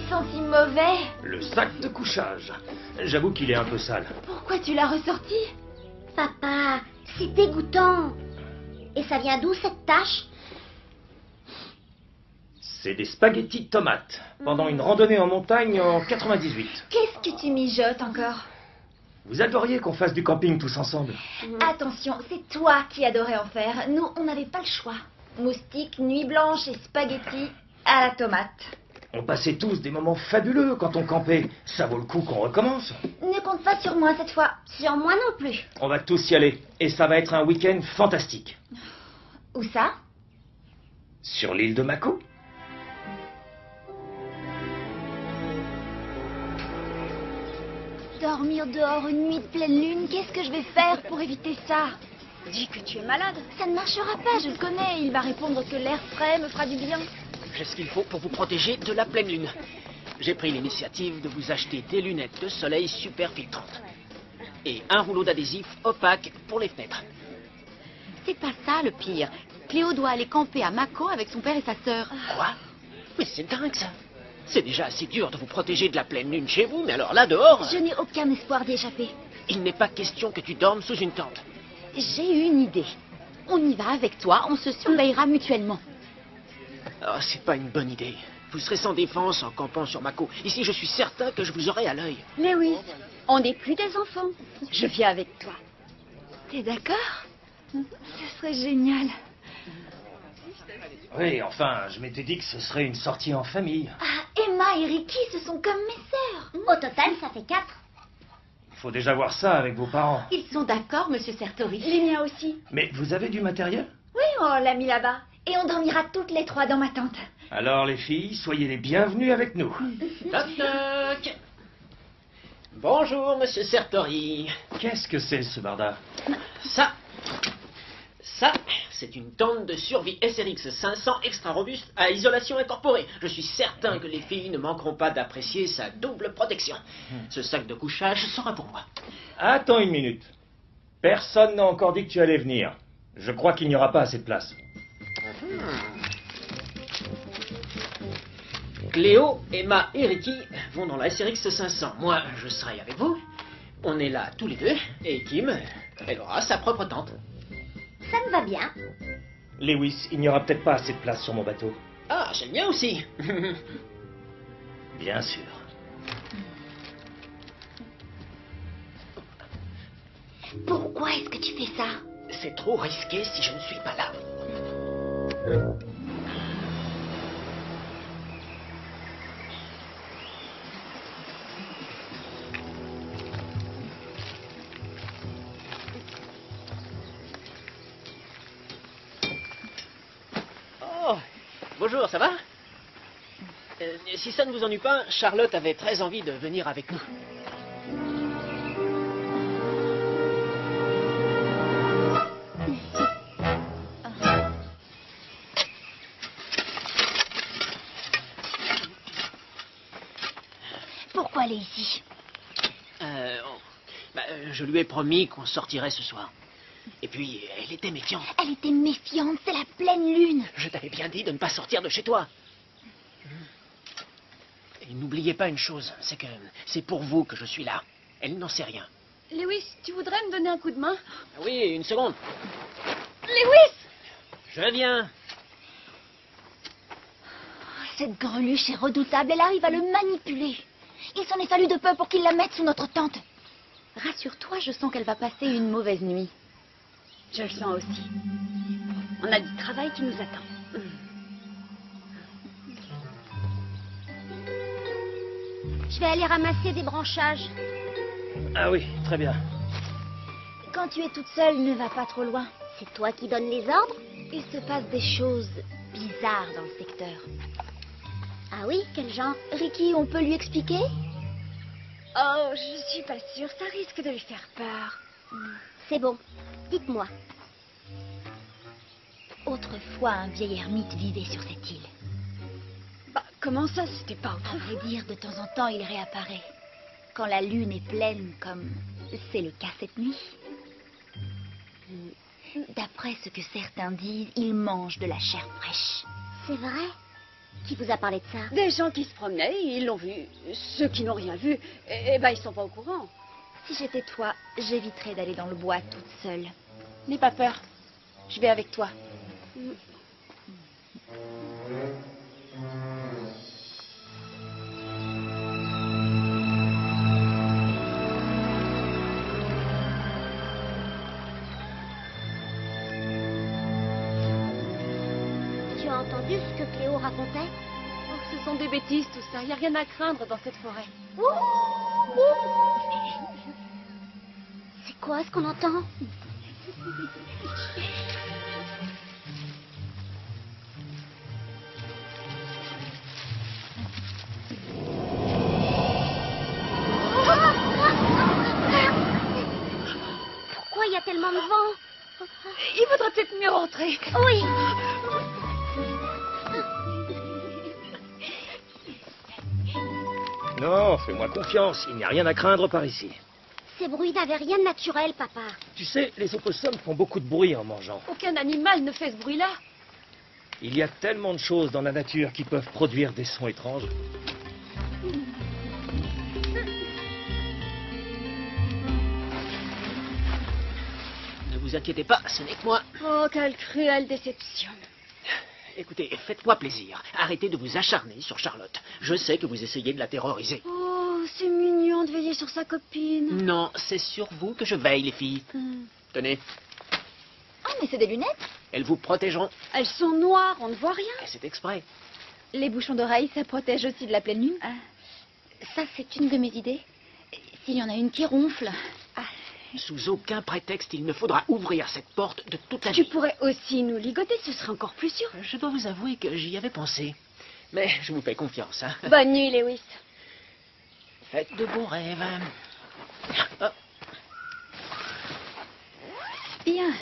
sent si mauvais? Le sac de couchage. J'avoue qu'il est un peu sale. Pourquoi tu l'as ressorti? Papa, c'est dégoûtant. Et ça vient d'où cette tache? C'est des spaghettis tomates, pendant une randonnée en montagne en 98. Qu'est-ce que tu mijotes encore? Vous adoriez qu'on fasse du camping tous ensemble. Attention, c'est toi qui adorais en faire. Nous, on n'avait pas le choix. Moustiques, nuit blanche et spaghettis à la tomate. On passait tous des moments fabuleux quand on campait. Ça vaut le coup qu'on recommence. Ne compte pas sur moi cette fois. Sur moi non plus. On va tous y aller. Et ça va être un week-end fantastique. Où ça? Sur l'île de Mako. Dormir dehors une nuit de pleine lune, qu'est-ce que je vais faire pour éviter ça? Dis que tu es malade. Ça ne marchera pas, je le connais. Il va répondre que l'air frais me fera du bien. J'ai ce qu'il faut pour vous protéger de la pleine lune. J'ai pris l'initiative de vous acheter des lunettes de soleil super filtrantes. Et un rouleau d'adhésif opaque pour les fenêtres. C'est pas ça le pire. Cléo doit aller camper à Mako avec son père et sa sœur. Quoi? Mais c'est dingue ça. C'est déjà assez dur de vous protéger de la pleine lune chez vous, mais alors là dehors... Je n'ai aucun espoir d'y échapper. Il n'est pas question que tu dormes sous une tente. J'ai une idée. On y va avec toi, on se surveillera mutuellement. Oh, c'est pas une bonne idée. Vous serez sans défense en campant sur Mako. Ici, je suis certain que je vous aurai à l'œil. Lewis, on n'est plus des enfants. Je viens avec toi. T'es d'accord? Ce serait génial. Oui, enfin, je m'étais dit que ce serait une sortie en famille. Ah, Emma et Ricky, ce sont comme mes sœurs. Au total, ça fait 4. Il faut déjà voir ça avec vos parents. Ils sont d'accord, monsieur Sertori. Les miens aussi. Mais vous avez du matériel? Oui, on l'a mis là-bas. Et on dormira toutes les trois dans ma tente. Alors les filles, soyez les bienvenues avec nous. Toc toc. Bonjour, monsieur Sertori. Qu'est-ce que c'est ce barda? Ça, c'est une tente de survie SRX 500 extra robuste à isolation incorporée. Je suis certain que les filles ne manqueront pas d'apprécier sa double protection. Ce sac de couchage sera pour moi. Attends une minute. Personne n'a encore dit que tu allais venir. Je crois qu'il n'y aura pas assez de place. Cléo, Emma et Ricky vont dans la SRX 500. Moi, je serai avec vous. On est là tous les deux. Et Kim, elle aura sa propre tente. Ça me va bien. Lewis, il n'y aura peut-être pas assez de place sur mon bateau. Ah, c'est le mien aussi. Bien sûr. Pourquoi est-ce que tu fais ça? C'est trop risqué si je ne suis pas là. Oh, bonjour, ça va? Si ça ne vous ennuie pas, Charlotte avait très envie de venir avec nous. Pourquoi aller ici? Je lui ai promis qu'on sortirait ce soir. Et puis, elle était méfiante. Elle était méfiante, c'est la pleine lune. Je t'avais bien dit de ne pas sortir de chez toi. Et n'oubliez pas une chose, c'est que c'est pour vous que je suis là. Elle n'en sait rien. Lewis, tu voudrais me donner un coup de main? Oui, une seconde. Lewis! Je viens. Cette greluche est redoutable, elle arrive à le manipuler. Il s'en est fallu de peu pour qu'il la mette sous notre tente. Rassure-toi, je sens qu'elle va passer une mauvaise nuit. Je le sens aussi. On a du travail qui nous attend. Je vais aller ramasser des branchages. Ah oui, très bien. Quand tu es toute seule, ne va pas trop loin. C'est toi qui donnes les ordres? Il se passe des choses bizarres dans le secteur. Ah oui, quel genre? Ricky, on peut lui expliquer? Oh, je suis pas sûre. Ça risque de lui faire peur. C'est bon, dites-moi. Autrefois, un vieil ermite vivait sur cette île. Bah, comment ça, c'était pas À autrefois? vrai dire, de temps en temps, il réapparaît. Quand la lune est pleine, comme c'est le cas cette nuit. D'après ce que certains disent, il mange de la chair fraîche. C'est vrai? Qui vous a parlé de ça? Des gens qui se promenaient, ils l'ont vu. Ceux qui n'ont rien vu, eh ben, ils sont pas au courant. Si j'étais toi, j'éviterais d'aller dans le bois toute seule. N'aie pas peur. Je vais avec toi. Tu as entendu ce que Cléo racontait? Oh, ce sont des bêtises, tout ça. Il n'y a rien à craindre dans cette forêt. C'est quoi ce qu'on entend? Pourquoi il y a tellement de vent? Il faudra peut-être mieux rentrer. Oui. Non, fais-moi confiance, il n'y a rien à craindre par ici. Ces bruits n'avaient rien de naturel, papa. Tu sais, les opossums font beaucoup de bruit en mangeant. Aucun animal ne fait ce bruit-là. Il y a tellement de choses dans la nature qui peuvent produire des sons étranges. Ne vous inquiétez pas, ce n'est que moi. Oh, quelle cruelle déception. Écoutez, faites-moi plaisir. Arrêtez de vous acharner sur Charlotte. Je sais que vous essayez de la terroriser. Oh, c'est mignon de veiller sur sa copine. Non, c'est sur vous que je veille, les filles. Tenez, Ah, mais c'est des lunettes? elles vous protégeront. Elles sont noires, on ne voit rien. Et c'est exprès. Les bouchons d'oreilles, ça protège aussi de la pleine lune? Ça, c'est une de mes idées. S'il y en a une qui ronfle. Sous aucun prétexte, il ne faudra ouvrir cette porte de toute la Tu nuit. pourrais aussi nous ligoter, ce serait encore plus sûr. Je dois vous avouer que j'y avais pensé. Mais je vous fais confiance, hein. Bonne nuit, Lewis. Faites de beaux rêves. Oh, Bien.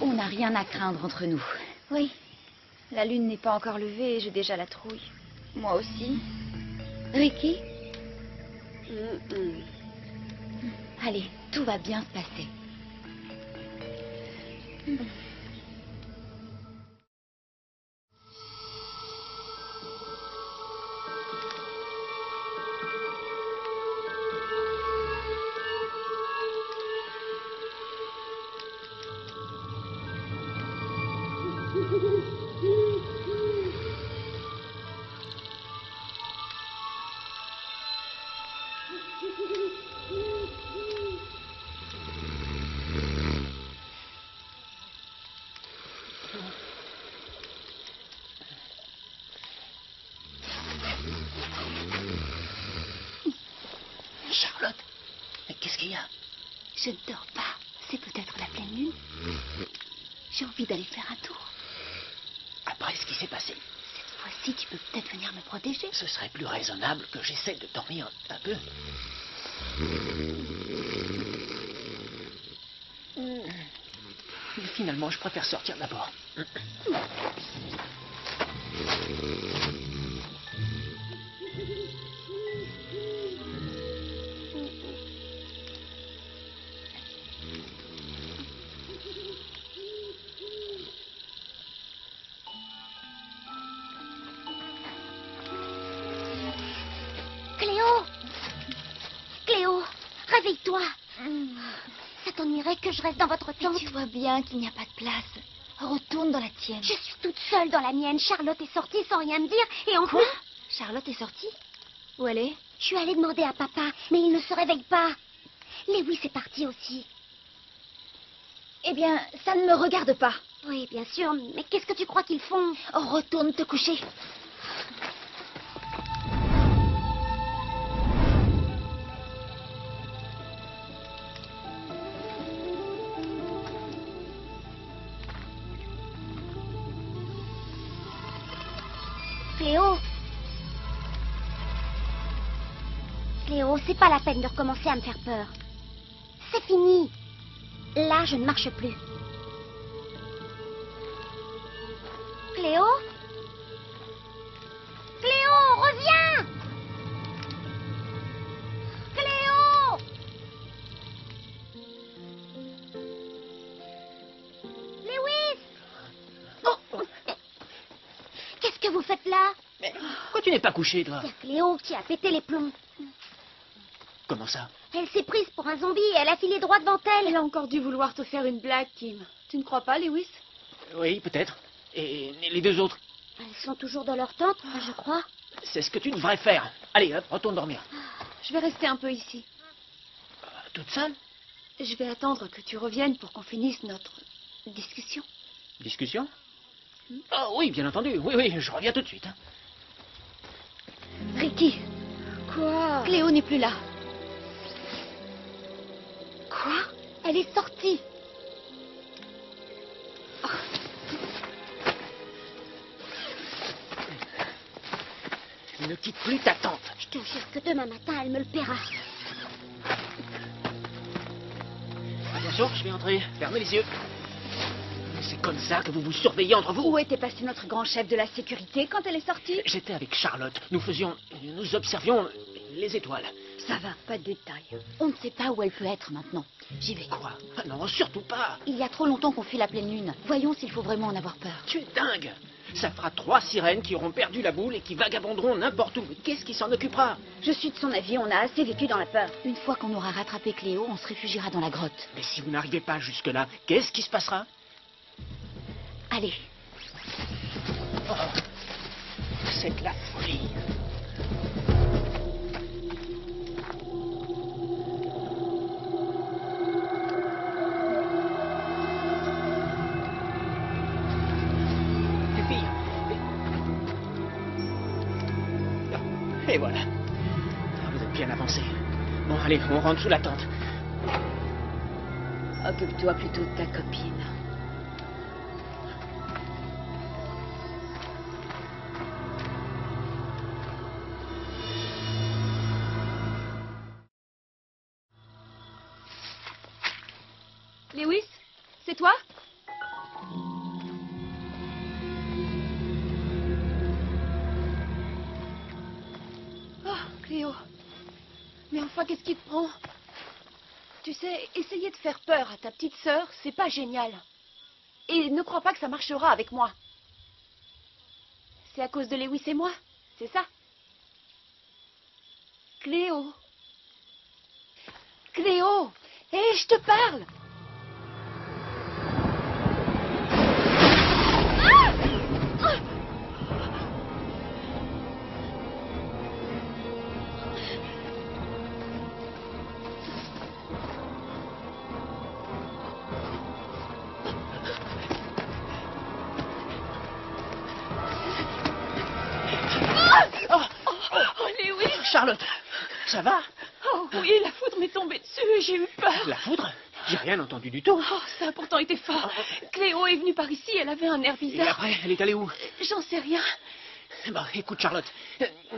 On n'a rien à craindre entre nous. Oui. La lune n'est pas encore levée et j'ai déjà la trouille. Moi aussi. Ricky, allez, tout va bien se passer. Charlotte, mais qu'est-ce qu'il y a? Je ne dors pas. C'est peut-être la pleine lune. J'ai envie d'aller faire un tour. Après ce qui s'est passé, Cette fois-ci, tu peux peut-être venir me protéger. ce serait plus raisonnable que j'essaie de dormir un peu. Mais finalement, je préfère sortir d'abord. Cléo! Cléo, réveille-toi. Ça t'ennuierait que je reste dans votre tente? Tu vois bien qu'il n'y a pas de place. Retourne dans la tienne. Je suis toute seule dans la mienne. Charlotte est sortie sans rien me dire. Et en Quoi? plus, Charlotte est sortie? Où elle est? je suis allée demander à papa, mais il ne se réveille pas. Lewis est parti aussi. Eh bien, ça ne me regarde pas. Oui, bien sûr, mais qu'est-ce que tu crois qu'ils font? Oh, retourne te coucher. Cléo? Cléo, c'est pas la peine de recommencer à me faire peur. C'est fini. Là, je ne marche plus. Cléo? Cléo, reviens! Cléo! Lewis! Oh! Qu'est-ce que vous faites là? Mais pourquoi tu n'es pas couché, toi? C'est Cléo qui a pété les plombs. Comment ça? Elle s'est prise pour un zombie et elle a filé droit devant elle. Elle a encore dû vouloir te faire une blague, Kim. Tu ne crois pas, Lewis? Oui, peut-être. Et les deux autres? Elles sont toujours dans leur tente, je crois. C'est ce que tu devrais faire. Allez, hop, retourne dormir. Je vais rester un peu ici. Toute seule? Je vais attendre que tu reviennes pour qu'on finisse notre discussion. Discussion? Oh oui, bien entendu. Oui, je reviens tout de suite. Ricky, Quoi? Cléo n'est plus là. Quoi? Elle est sortie. Ne quitte plus ta tante. Je te jure que demain matin, elle me le paiera. Attention, je vais entrer. Fermez les yeux. C'est comme ça que vous vous surveillez entre vous? Où était passé notre grand chef de la sécurité quand elle est sortie? J'étais avec Charlotte. Nous observions les étoiles. Ça va, pas de détails. On ne sait pas où elle peut être maintenant. J'y vais. Quoi? Ah non, surtout pas. Il y a trop longtemps qu'on fuit la pleine lune. Voyons s'il faut vraiment en avoir peur. Tu es dingue. Ça fera 3 sirènes qui auront perdu la boule et qui vagabonderont n'importe où. Mais qu'est-ce qui s'en occupera? Je suis de son avis, on a assez vécu dans la peur. Une fois qu'on aura rattrapé Cléo, on se réfugiera dans la grotte. Mais si vous n'arrivez pas jusque-là, qu'est-ce qui se passera? Allez. Oh, c'est de la folie. Les filles. Et voilà. Vous êtes bien avancés. Bon, allez, on rentre sous la tente. Occupe-toi plutôt de ta copine. Lewis, c'est toi? Oh, Cléo. Mais enfin, qu'est-ce qui te prend? Tu sais, essayer de faire peur à ta petite sœur, c'est pas génial. Et ne crois pas que ça marchera avec moi. C'est à cause de Lewis et moi, c'est ça? Cléo. Cléo! Hé, je te parle! Oh, Lewis! Charlotte, ça va? Oh oui, la foudre m'est tombée dessus et j'ai eu peur. La foudre? J'ai rien entendu du tout. Oh, ça a pourtant été fort. Cléo est venue par ici, elle avait un air Et bizarre. après, elle est allée où? J'en sais rien. Bon, écoute Charlotte,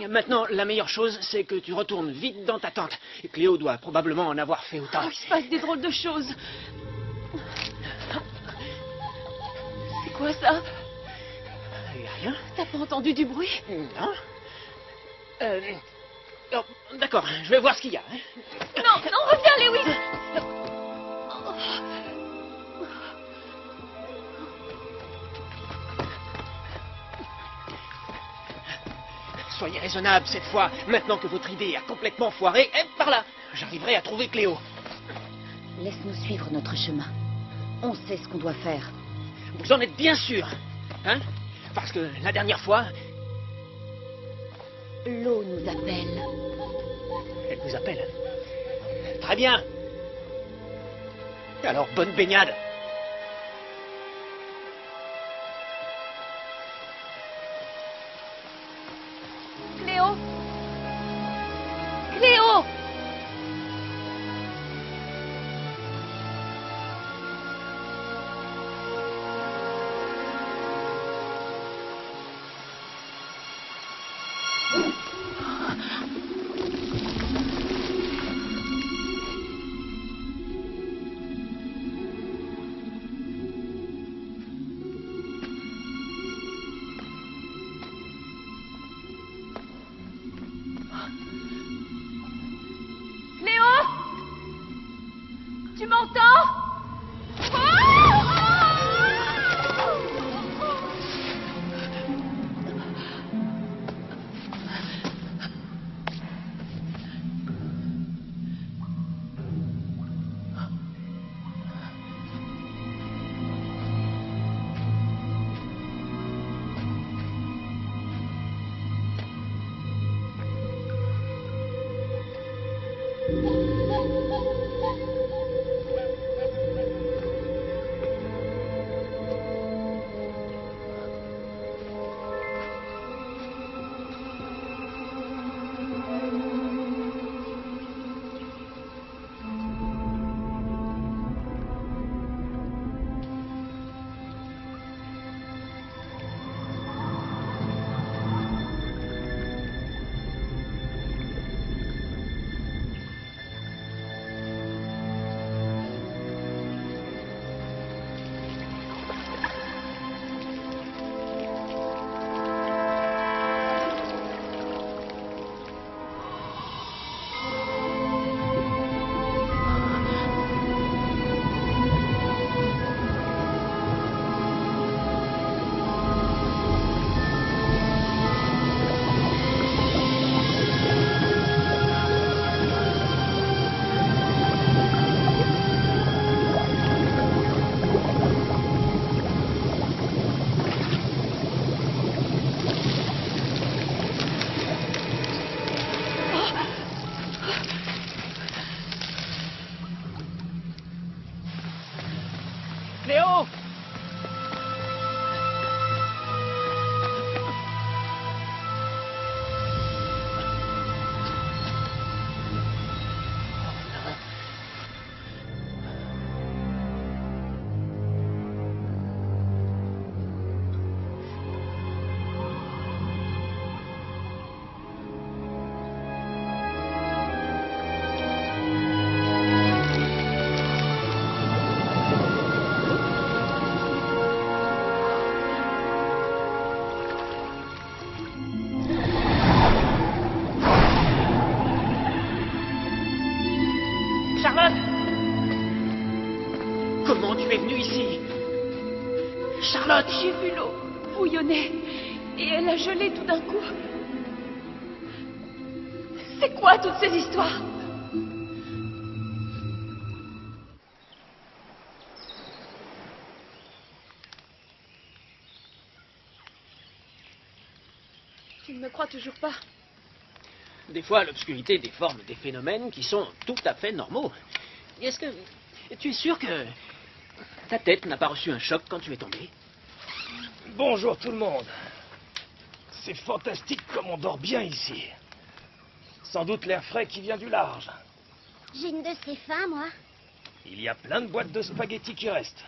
maintenant la meilleure chose c'est que tu retournes vite dans ta tente. Cléo doit probablement en avoir fait autant. Oh, il se passe des drôles de choses. C'est quoi ça? Il n'y a rien? T'as pas entendu du bruit? Non. Oh, d'accord, je vais voir ce qu'il y a. Hein. Non, non, reviens, Lewis! Soyez raisonnable cette fois. Maintenant que votre idée a complètement foiré, par là, j'arriverai à trouver Cléo. Laisse-nous suivre notre chemin. On sait ce qu'on doit faire. Vous en êtes bien sûr, hein? Parce que la dernière fois, L'eau nous appelle. elle vous appelle. Très bien. Alors, bonne baignade. Cléo! Cléo! Charlotte! J'ai vu l'eau bouillonner et elle a gelé tout d'un coup. C'est quoi toutes ces histoires? Tu ne me crois toujours pas? Des fois, l'obscurité déforme des phénomènes qui sont tout à fait normaux. Est-ce que tu es sûr que ta tête n'a pas reçu un choc quand tu es tombé? Bonjour tout le monde. C'est fantastique comme on dort bien ici. Sans doute l'air frais qui vient du large. J'ai une de ces faim, moi. Il y a plein de boîtes de spaghettis qui restent.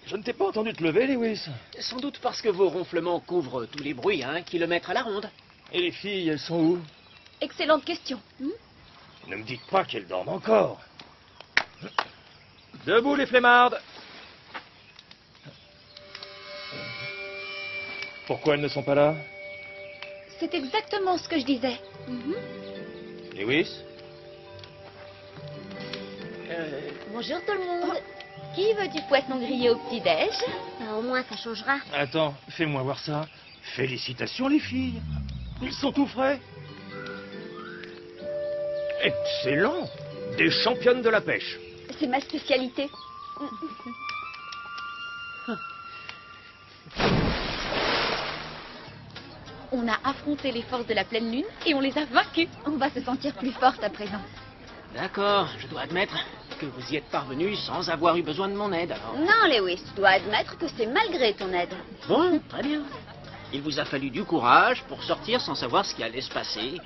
Je ne t'ai pas entendu te lever, Lewis. Sans doute parce que vos ronflements couvrent tous les bruits à 1 kilomètre à la ronde. Et les filles, elles sont où? Excellente question. Ne me dites pas qu'elles dorment encore. Debout les flemmardes. Pourquoi elles ne sont pas là? C'est exactement ce que je disais. Lewis? Bonjour tout le monde. Qui veut du poisson grillé au petit-déj? Au moins, ça changera. Attends, fais-moi voir ça. Félicitations les filles. Ils sont tout frais. Excellent. Des championnes de la pêche. C'est ma spécialité. On a affronté les forces de la pleine lune et on les a vaincus. On va se sentir plus forte à présent. D'accord, je dois admettre que vous y êtes parvenu sans avoir eu besoin de mon aide, alors. Non, Lewis, tu dois admettre que c'est malgré ton aide. Bon, très bien. Il vous a fallu du courage pour sortir sans savoir ce qui allait se passer.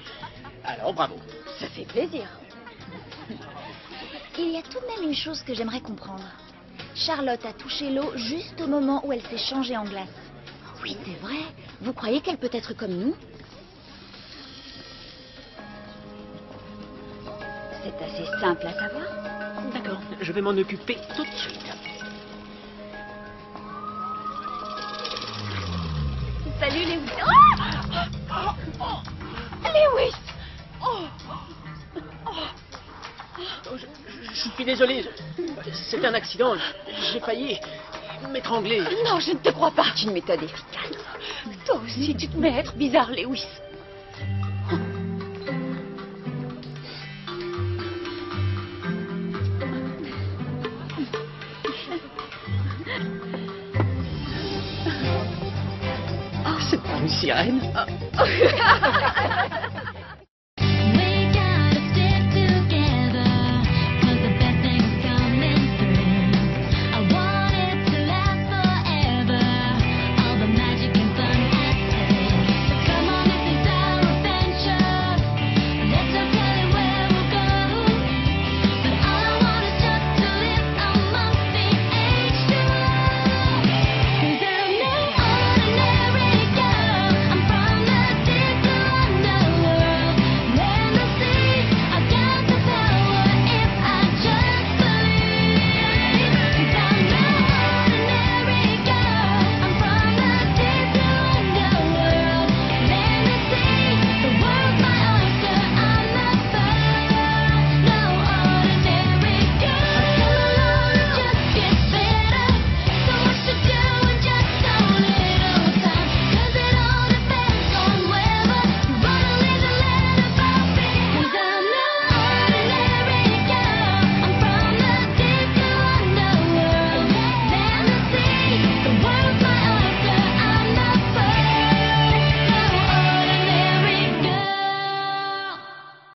Alors, bravo. Ça fait plaisir. Il y a tout de même une chose que j'aimerais comprendre. Charlotte a touché l'eau juste au moment où elle s'est changée en glace. Oui, c'est vrai. Vous croyez qu'elle peut être comme nous? C'est assez simple à savoir. D'accord, je vais m'en occuper tout de suite. Salut, Lewis. Lewis! Je suis désolé, c'est un accident. J'ai failli m'étrangler. Non, je ne te crois pas. C'est une méthode efficace. Toi aussi, tu te mets à être bizarre, Lewis. C'est pas une sirène.